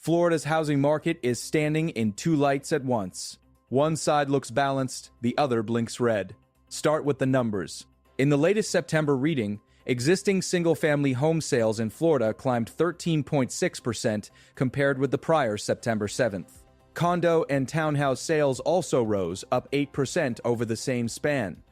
Florida's housing market is standing in two lights at once. One side looks balanced, the other blinks red. Start with the numbers. In the latest September reading, existing single-family home sales in Florida climbed 13.6% compared with the prior September 7th. Condo and townhouse sales also rose, up 8% over the same span.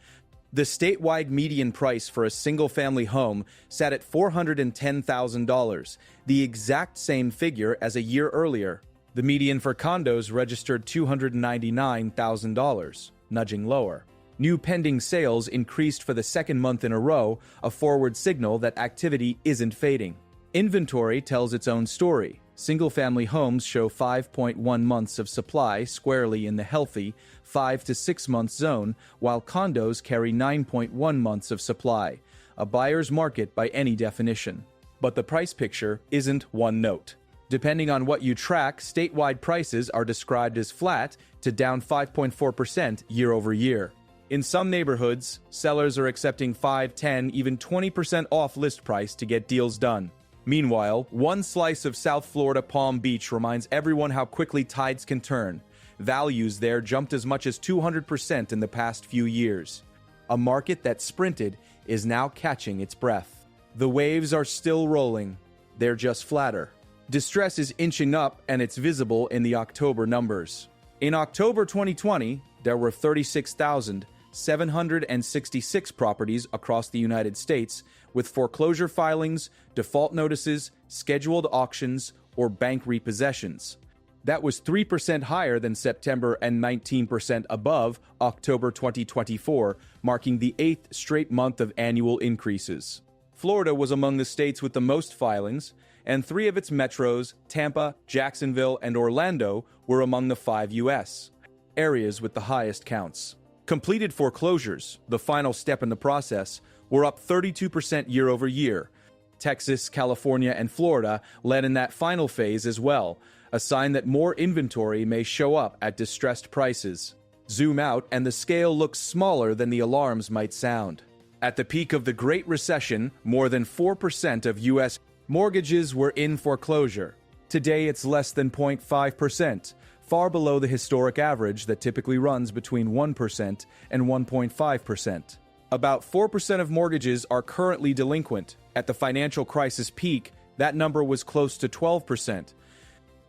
The statewide median price for a single-family home sat at $410,000, the exact same figure as a year earlier. The median for condos registered $299,000, nudging lower. New pending sales increased for the second month in a row, a forward signal that activity isn't fading. Inventory tells its own story. Single-family homes show 5.1 months of supply squarely in the healthy 5 to 6 month zone, while condos carry 9.1 months of supply, a buyer's market by any definition. But the price picture isn't one note. Depending on what you track, statewide prices are described as flat to down 5.4% year over year. In some neighborhoods, sellers are accepting 5, 10, even 20% off list price to get deals done. Meanwhile, one slice of South Florida Palm Beach reminds everyone how quickly tides can turn. Values there jumped as much as 200% in the past few years. A market that sprinted is now catching its breath. The waves are still rolling. They're just flatter. Distress is inching up, and it's visible in the October numbers. In October 2020, there were 36,766 properties across the United States with foreclosure filings, default notices, scheduled auctions, or bank repossessions. That was 3% higher than September and 19% above October 2024, marking the 8th straight month of annual increases. Florida was among the states with the most filings, and 3 of its metros, Tampa, Jacksonville, and Orlando, were among the 5 U.S. areas with the highest counts. Completed foreclosures, the final step in the process, were up 32% year over year. Texas, California, and Florida led in that final phase as well, a sign that more inventory may show up at distressed prices. Zoom out, and the scale looks smaller than the alarms might sound. At the peak of the Great Recession, more than 4% of U.S. mortgages were in foreclosure. Today, it's less than 0.5%. Far below the historic average that typically runs between 1% and 1.5%. About 4% of mortgages are currently delinquent. At the financial crisis peak, that number was close to 12%.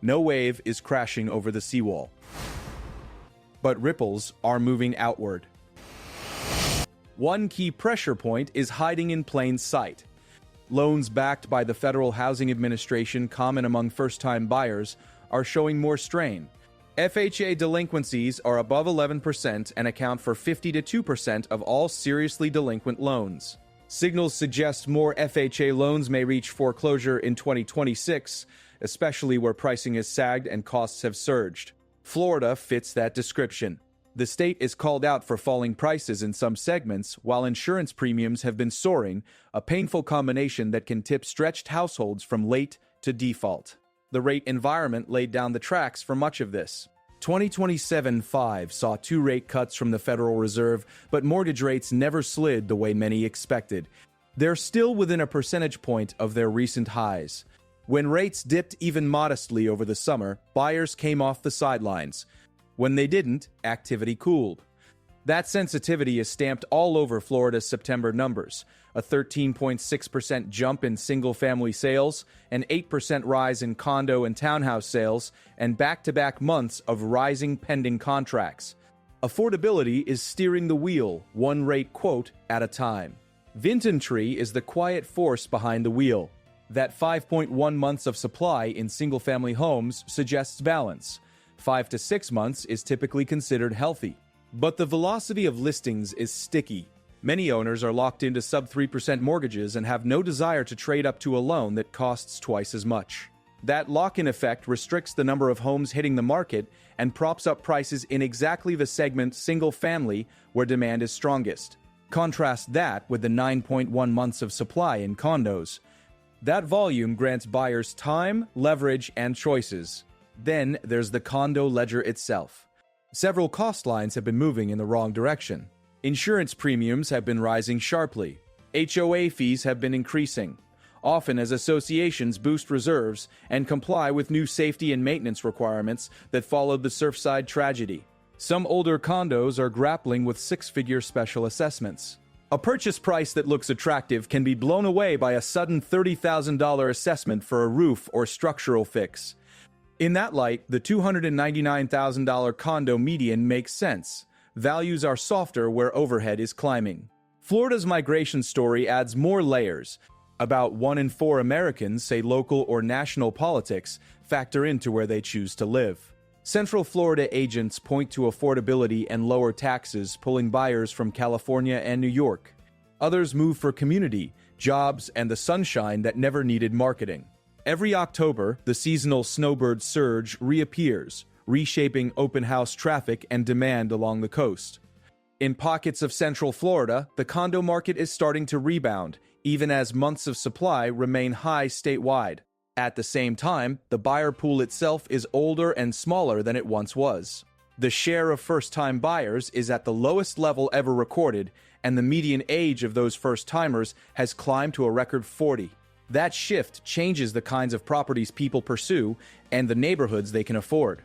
No wave is crashing over the seawall. But ripples are moving outward. One key pressure point is hiding in plain sight. Loans backed by the Federal Housing Administration, common among first-time buyers, are showing more strain. FHA delinquencies are above 11% and account for 52% of all seriously delinquent loans. Signals suggest more FHA loans may reach foreclosure in 2026, especially where pricing has sagged and costs have surged. Florida fits that description. The state is called out for falling prices in some segments, while insurance premiums have been soaring, a painful combination that can tip stretched households from late to default. The rate environment laid down the tracks for much of this. 2027-5 saw 2 rate cuts from the Federal Reserve, but mortgage rates never slid the way many expected. They're still within a percentage point of their recent highs. When rates dipped even modestly over the summer, buyers came off the sidelines. When they didn't, activity cooled. That sensitivity is stamped all over Florida's September numbers, a 13.6% jump in single-family sales, an 8% rise in condo and townhouse sales, and back-to-back months of rising pending contracts. Affordability is steering the wheel, one rate quote at a time. Vintage is the quiet force behind the wheel. That 5.1 months of supply in single-family homes suggests balance. 5 to 6 months is typically considered healthy. But the velocity of listings is sticky. Many owners are locked into sub-3% mortgages and have no desire to trade up to a loan that costs twice as much. That lock-in effect restricts the number of homes hitting the market and props up prices in exactly the segment single-family where demand is strongest. Contrast that with the 9.1 months of supply in condos. That volume grants buyers time, leverage, and choices. Then there's the condo ledger itself. Several cost lines have been moving in the wrong direction. Insurance premiums have been rising sharply. HOA fees have been increasing. often as associations boost reserves and comply with new safety and maintenance requirements that followed the Surfside tragedy. Some older condos are grappling with six-figure special assessments. A purchase price that looks attractive can be blown away by a sudden $30,000 assessment for a roof or structural fix. In that light, the $299,000 condo median makes sense. Values are softer where overhead is climbing. Florida's migration story adds more layers. About 1 in 4 Americans say local or national politics factor into where they choose to live. Central Florida agents point to affordability and lower taxes pulling buyers from California and New York. Others move for community, jobs, and the sunshine that never needed marketing. Every October, the seasonal snowbird surge reappears, reshaping open house traffic and demand along the coast. In pockets of Central Florida, the condo market is starting to rebound, even as months of supply remain high statewide. At the same time, the buyer pool itself is older and smaller than it once was. The share of first-time buyers is at the lowest level ever recorded, and the median age of those first-timers has climbed to a record 40. That shift changes the kinds of properties people pursue and the neighborhoods they can afford.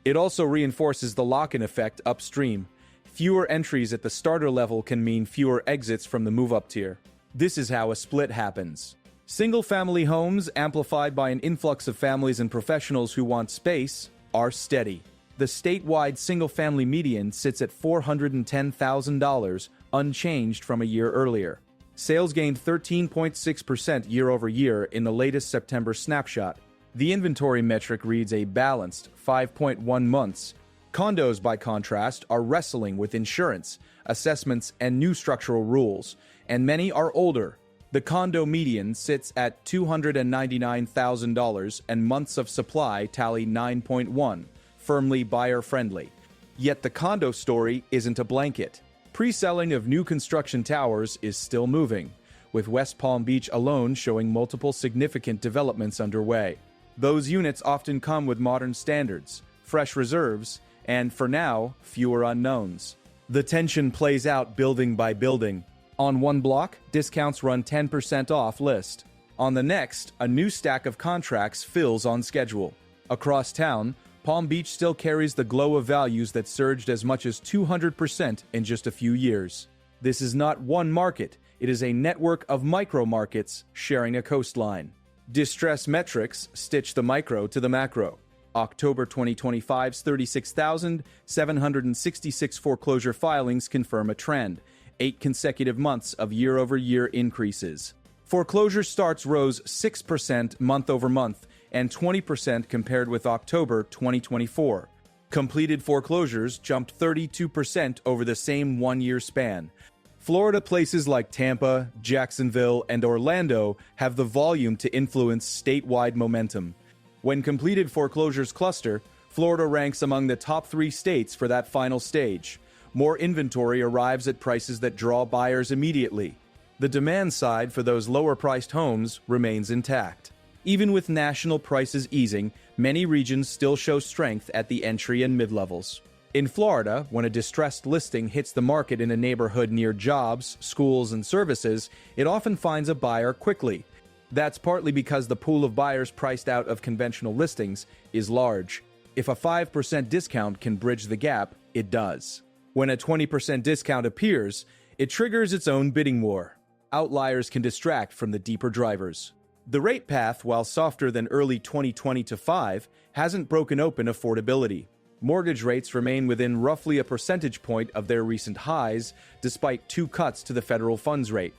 It also reinforces the lock-in effect upstream. Fewer entries at the starter level can mean fewer exits from the move-up tier. This is how a split happens. Single-family homes, amplified by an influx of families and professionals who want space, are steady. The statewide single-family median sits at $410,000, unchanged from a year earlier. Sales gained 13.6% year-over-year in the latest September snapshot. The inventory metric reads a balanced 5.1 months. Condos, by contrast, are wrestling with insurance, assessments, and new structural rules, and many are older. The condo median sits at $299,000 and months of supply tally 9.1, firmly buyer-friendly. Yet the condo story isn't a blanket. Pre-selling of new construction towers is still moving, with West Palm Beach alone showing multiple significant developments underway. Those units often come with modern standards, fresh reserves, and, for now, fewer unknowns. The tension plays out building by building. On one block, discounts run 10% off list. On the next, a new stack of contracts fills on schedule. Across town, Palm Beach still carries the glow of values that surged as much as 200% in just a few years. This is not one market, it is a network of micro-markets sharing a coastline. Distress metrics stitch the micro to the macro. October 2025's 36,766 foreclosure filings confirm a trend, 8 consecutive months of year-over-year increases. Foreclosure starts rose 6% month-over-month and 20% compared with October 2024. Completed foreclosures jumped 32% over the same one-year span. Florida places like Tampa, Jacksonville, and Orlando have the volume to influence statewide momentum. When completed foreclosures cluster, Florida ranks among the top 3 states for that final stage. More inventory arrives at prices that draw buyers immediately. The demand side for those lower-priced homes remains intact. Even with national prices easing, many regions still show strength at the entry and mid-levels. In Florida, when a distressed listing hits the market in a neighborhood near jobs, schools, and services, it often finds a buyer quickly. That's partly because the pool of buyers priced out of conventional listings is large. If a 5% discount can bridge the gap, it does. When a 20% discount appears, it triggers its own bidding war. Outliers can distract from the deeper drivers. The rate path, while softer than early 2020 to 5, hasn't broken open affordability. Mortgage rates remain within roughly a percentage point of their recent highs, despite 2 cuts to the federal funds rate.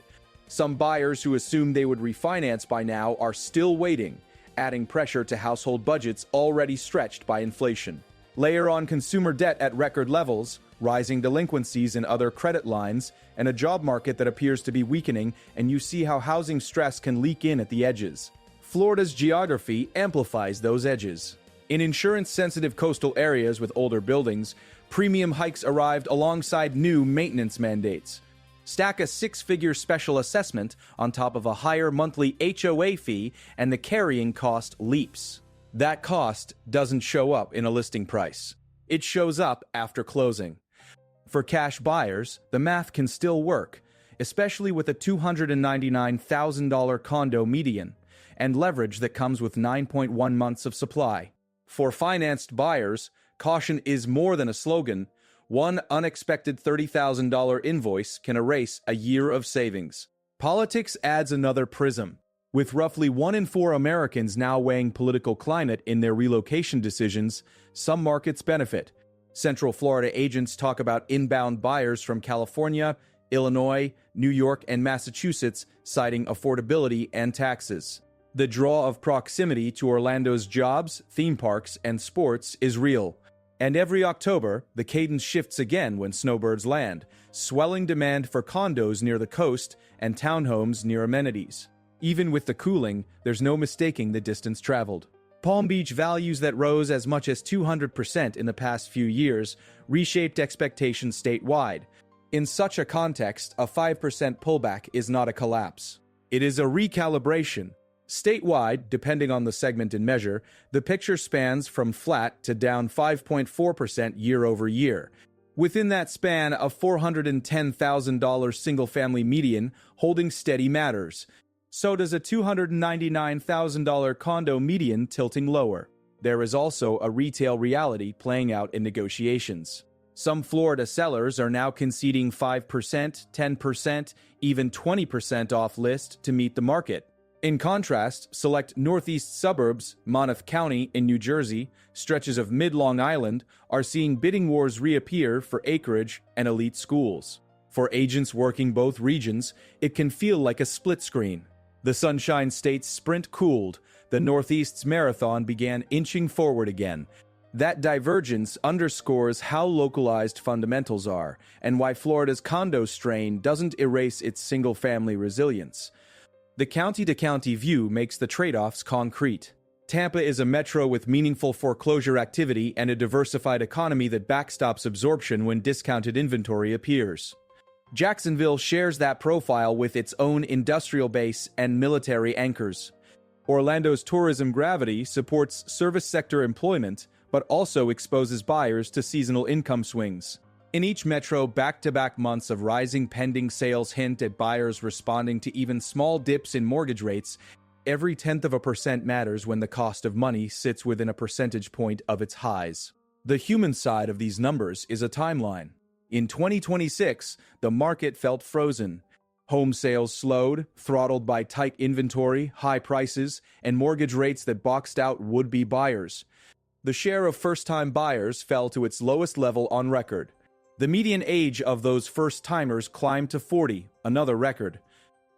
Some buyers who assumed they would refinance by now are still waiting, adding pressure to household budgets already stretched by inflation. Layer on consumer debt at record levels, rising delinquencies in other credit lines, and a job market that appears to be weakening, and you see how housing stress can leak in at the edges. Florida's geography amplifies those edges. In insurance-sensitive coastal areas with older buildings, premium hikes arrived alongside new maintenance mandates. Stack a 6-figure special assessment on top of a higher monthly HOA fee, and the carrying cost leaps. That cost doesn't show up in a listing price. It shows up after closing. For cash buyers, the math can still work. especially with a $299,000 condo median, and leverage that comes with 9.1 months of supply. For financed buyers, caution is more than a slogan. One unexpected $30,000 invoice can erase a year of savings. Politics adds another prism. With roughly 1 in 4 Americans now weighing political climate in their relocation decisions, some markets benefit. Central Florida agents talk about inbound buyers from California, Illinois, New York, and Massachusetts, citing affordability and taxes. The draw of proximity to Orlando's jobs, theme parks, and sports is real. And every October, the cadence shifts again when snowbirds land, swelling demand for condos near the coast and townhomes near amenities. Even with the cooling, there's no mistaking the distance traveled. Palm Beach values that rose as much as 200% in the past few years reshaped expectations statewide. In such a context, a 5% pullback is not a collapse. It is a recalibration. Statewide, depending on the segment and measure, the picture spans from flat to down 5.4% year over year. Within that span, a $410,000 single-family median holding steady matters. So does a $299,000 condo median tilting lower. There is also a retail reality playing out in negotiations. Some Florida sellers are now conceding 5%, 10%, even 20% off list to meet the market. In contrast, select northeast suburbs, Monmouth County in New Jersey, stretches of mid-Long Island, are seeing bidding wars reappear for acreage and elite schools. For agents working both regions, it can feel like a split screen. The Sunshine State's sprint cooled, the Northeast's marathon began inching forward again. That divergence underscores how localized fundamentals are, and why Florida's condo strain doesn't erase its single-family resilience. The county-to-county view makes the trade-offs concrete. Tampa is a metro with meaningful foreclosure activity and a diversified economy that backstops absorption when discounted inventory appears. Jacksonville shares that profile with its own industrial base and military anchors. Orlando's tourism gravity supports service sector employment, but also exposes buyers to seasonal income swings. In each metro, back-to-back months of rising pending sales hint at buyers responding to even small dips in mortgage rates. Every 0.1% matters when the cost of money sits within a percentage point of its highs. The human side of these numbers is a timeline. In 2026, the market felt frozen. Home sales slowed, throttled by tight inventory, high prices, and mortgage rates that boxed out would-be buyers. The share of first-time buyers fell to its lowest level on record. The median age of those first-timers climbed to 40, another record.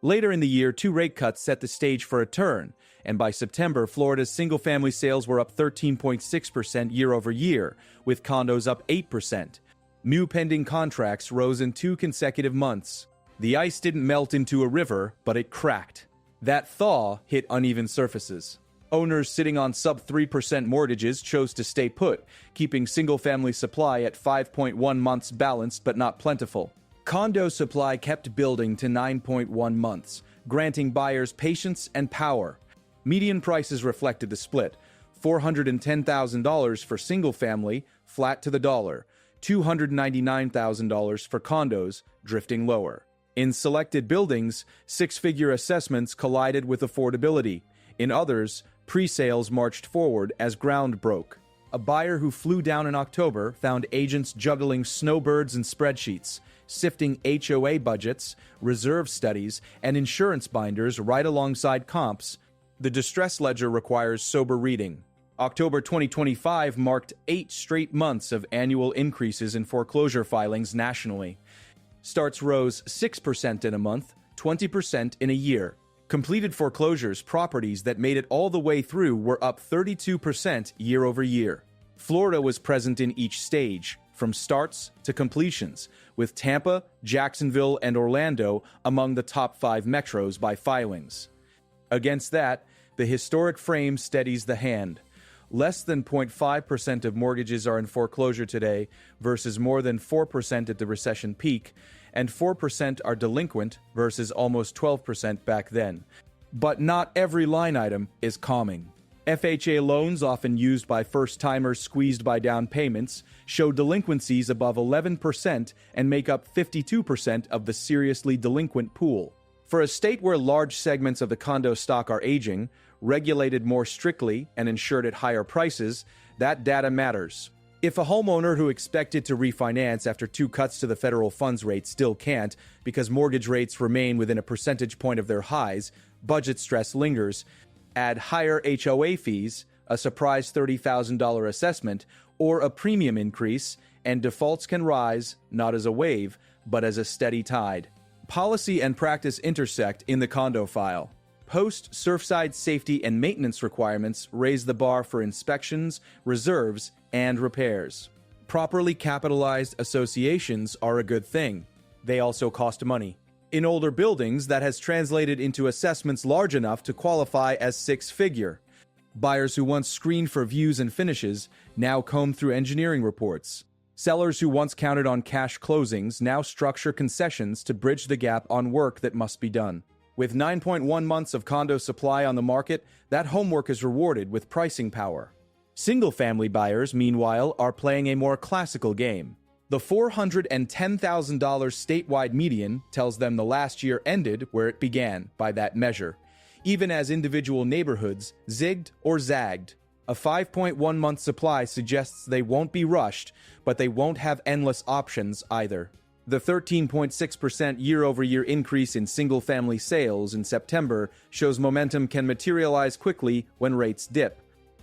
Later in the year, 2 rate cuts set the stage for a turn, and by September, Florida's single-family sales were up 13.6% year-over-year, with condos up 8%. New pending contracts rose in 2 consecutive months. The ice didn't melt into a river, but it cracked. That thaw hit uneven surfaces. Owners sitting on sub-3% mortgages chose to stay put, keeping single-family supply at 5.1 months balanced but not plentiful. Condo supply kept building to 9.1 months, granting buyers patience and power. Median prices reflected the split: $410,000 for single-family, flat to the dollar; $299,000 for condos, drifting lower. In selected buildings, 6-figure assessments collided with affordability. In others, pre-sales marched forward as ground broke. A buyer who flew down in October found agents juggling snowbirds and spreadsheets, sifting HOA budgets, reserve studies, and insurance binders right alongside comps. The distress ledger requires sober reading. October 2025 marked 8 straight months of annual increases in foreclosure filings nationally. Starts rose 6% in a month, 20% in a year. Completed foreclosures, properties that made it all the way through, were up 32% year over year. Florida was present in each stage, from starts to completions, with Tampa, Jacksonville, and Orlando among the top 5 metros by filings. Against that, the historic frame steadies the hand. Less than 0.5% of mortgages are in foreclosure today versus more than 4% at the recession peak, and 4% are delinquent versus almost 12% back then. But not every line item is calming. FHA loans, often used by first-timers squeezed by down payments, show delinquencies above 11% and make up 52% of the seriously delinquent pool. For a state where large segments of the condo stock are aging, regulated more strictly, and insured at higher prices, that data matters. If a homeowner who expected to refinance after 2 cuts to the federal funds rate still can't because mortgage rates remain within a percentage point of their highs, budget stress lingers. Add higher HOA fees, a surprise $30,000 assessment, or a premium increase, and defaults can rise, not as a wave, but as a steady tide. Policy and practice intersect in the condo file. Post-Surfside safety and maintenance requirements raise the bar for inspections, reserves, and repairs. Properly capitalized associations are a good thing. They also cost money. In older buildings, that has translated into assessments large enough to qualify as 6-figure. Buyers who once screened for views and finishes now comb through engineering reports. Sellers who once counted on cash closings now structure concessions to bridge the gap on work that must be done. With 9.1 months of condo supply on the market, that homework is rewarded with pricing power. Single-family buyers, meanwhile, are playing a more classical game. The $410,000 statewide median tells them the last year ended where it began by that measure, even as individual neighborhoods zigged or zagged. A 5.1-month supply suggests they won't be rushed, but they won't have endless options either. The 13.6% year-over-year increase in single-family sales in September shows momentum can materialize quickly when rates dip.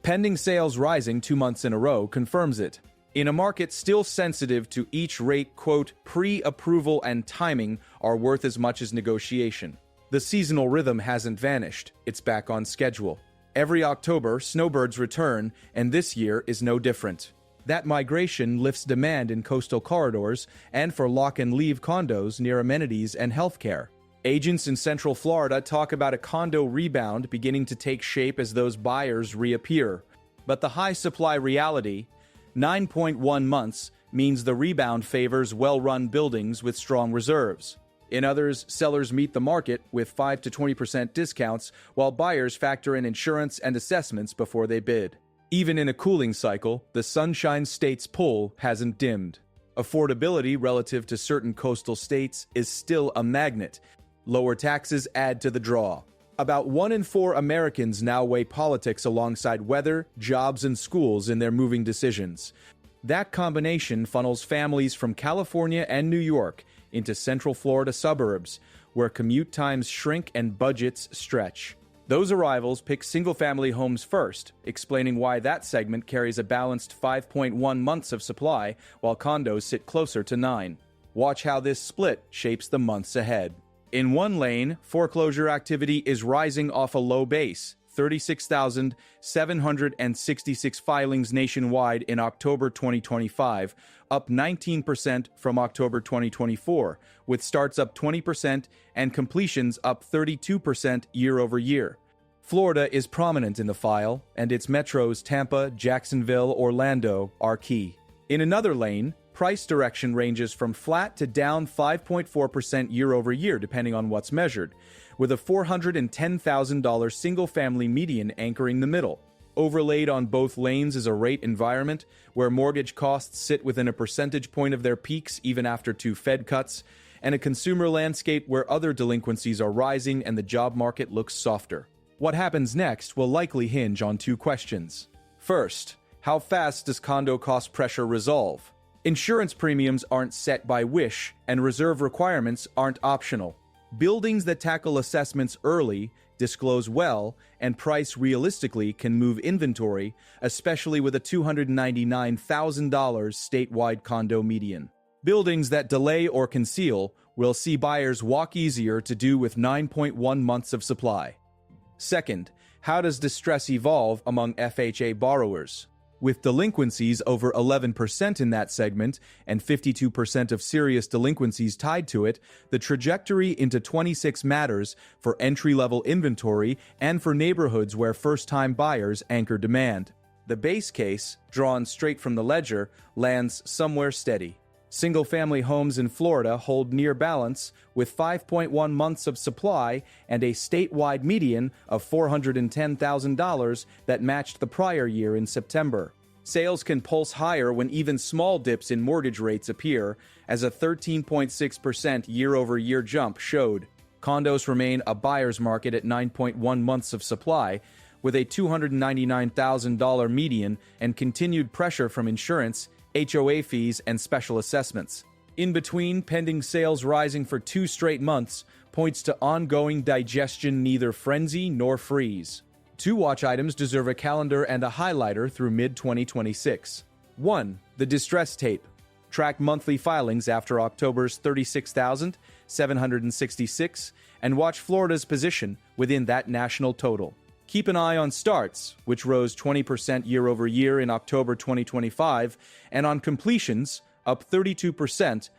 Pending sales rising 2 months in a row confirms it. In a market still sensitive to each rate, quote, pre-approval and timing are worth as much as negotiation. The seasonal rhythm hasn't vanished. It's back on schedule. Every October, snowbirds return, and this year is no different. That migration lifts demand in coastal corridors and for lock-and-leave condos near amenities and healthcare. Agents in Central Florida talk about a condo rebound beginning to take shape as those buyers reappear. But the high supply reality, 9.1 months, means the rebound favors well-run buildings with strong reserves. In others, sellers meet the market with 5 to 20% discounts, while buyers factor in insurance and assessments before they bid. Even in a cooling cycle, the Sunshine State's pull hasn't dimmed. Affordability relative to certain coastal states is still a magnet. Lower taxes add to the draw. About 1 in 4 Americans now weigh politics alongside weather, jobs, and schools in their moving decisions. That combination funnels families from California and New York into Central Florida suburbs, where commute times shrink and budgets stretch. Those arrivals pick single-family homes first, explaining why that segment carries a balanced 5.1 months of supply, while condos sit closer to 9. Watch how this split shapes the months ahead. In one lane, foreclosure activity is rising off a low base, 36,766 filings nationwide in October 2025, up 19% from October 2024, with starts up 20% and completions up 32% year over year. Florida is prominent in the file, and its metros Tampa, Jacksonville, Orlando are key. In another lane, price direction ranges from flat to down 5.4% year over year, depending on what's measured, with a $410,000 single-family median anchoring the middle. Overlaid on both lanes is a rate environment where mortgage costs sit within a percentage point of their peaks even after 2 Fed cuts, and a consumer landscape where other delinquencies are rising and the job market looks softer. What happens next will likely hinge on 2 questions. First, how fast does condo cost pressure resolve? Insurance premiums aren't set by wish, and reserve requirements aren't optional. Buildings that tackle assessments early, disclose well, and price realistically can move inventory, especially with a $299,000 statewide condo median. Buildings that delay or conceal will see buyers walk easier to do with 9.1 months of supply. Second, how does distress evolve among FHA borrowers? With delinquencies over 11% in that segment and 52% of serious delinquencies tied to it, the trajectory into 26 matters for entry-level inventory and for neighborhoods where first-time buyers anchor demand. The base case, drawn straight from the ledger, lands somewhere steady. Single-family homes in Florida hold near balance with 5.1 months of supply and a statewide median of $410,000 that matched the prior year in September. Sales can pulse higher when even small dips in mortgage rates appear, as a 13.6% year-over-year jump showed. Condos remain a buyer's market at 9.1 months of supply, with a $299,000 median and continued pressure from insurance, HOA fees, and special assessments. In between, pending sales rising for 2 straight months points to ongoing digestion, neither frenzy nor freeze. 2 watch items deserve a calendar and a highlighter through mid-2026. 1. The distress tape. Track monthly filings after October's 36,766 and watch Florida's position within that national total. Keep an eye on starts, which rose 20% year-over-year in October 2025, and on completions, up 32%.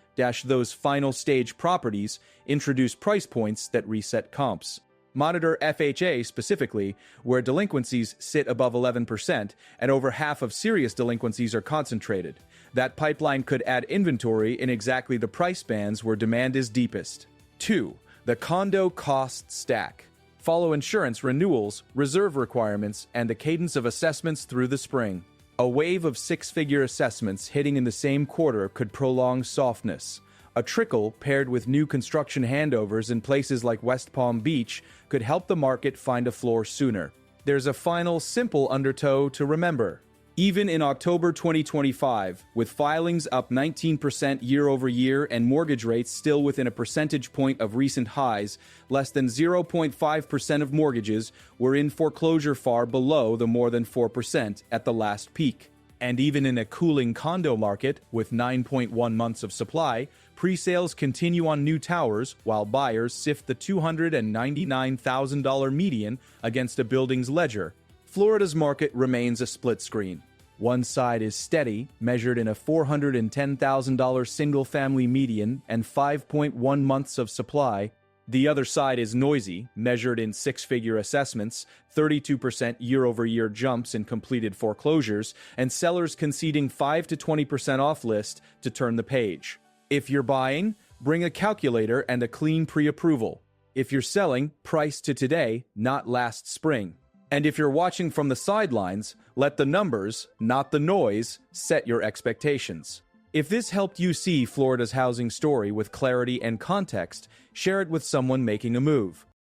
Those final stage properties introduce price points that reset comps. Monitor FHA specifically, where delinquencies sit above 11% and over half of serious delinquencies are concentrated. That pipeline could add inventory in exactly the price bands where demand is deepest. 2. The condo cost stack. Follow insurance renewals, reserve requirements, and a cadence of assessments through the spring. A wave of 6-figure assessments hitting in the same quarter could prolong softness. A trickle paired with new construction handovers in places like West Palm Beach could help the market find a floor sooner. There's a final, simple undertow to remember. Even in October 2025, with filings up 19% year-over-year and mortgage rates still within a percentage point of recent highs, less than 0.5% of mortgages were in foreclosure, far below the more than 4% at the last peak. And even in a cooling condo market with 9.1 months of supply, pre-sales continue on new towers while buyers sift the $299,000 median against a building's ledger. Florida's market remains a split screen. One side is steady, measured in a $410,000 single-family median and 5.1 months of supply. The other side is noisy, measured in 6-figure assessments, 32% year-over-year jumps in completed foreclosures, and sellers conceding 5 to 20% off list to turn the page. If you're buying, bring a calculator and a clean pre-approval. If you're selling, price to today, not last spring. And if you're watching from the sidelines, let the numbers, not the noise, set your expectations. If this helped you see Florida's housing story with clarity and context, share it with someone making a move.